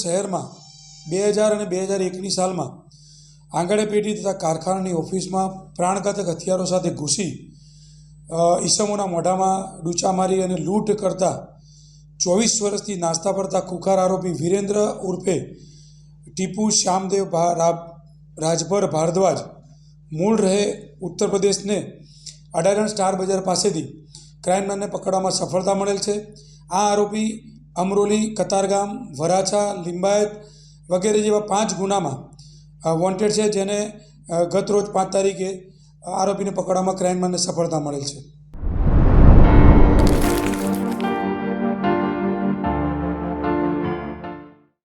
શહેરમાં 2000 અને 2001ની સાલમાં આંગણે પેઢી તથા કારખાનાની ઓફિસમાં પ્રાણઘાતક હથિયારો સાથે ઘૂસી ઈસમોના મોઢામાં ડૂચા મારી અને લૂંટ કરતા 24 વર્ષથી નાસ્તા પડતા ખુખાર આરોપી વિરેન્દ્ર ઉર્ફે ટીપુ શ્યામદેવ રાજભર ભારદ્વાજ મૂળ રહે ઉત્તર પ્રદેશને અડાલજ સ્ટાર બજાર પાસેથી ક્રાઇમ બ્રાન્ચને પકડવામાં સફળતા મળેલ છે। આ આરોપી અમરોલી, કતારગામ, વરાછા, લિંબાયત વગેરે જેવા 5 ગુનામાં વોન્ટેડ છે, જેને ગત રોજ 5 તારીખે આરોપીને પકડવામાં ક્રાઇમ બ્રાન્ચને સફળતા મળેલ છે।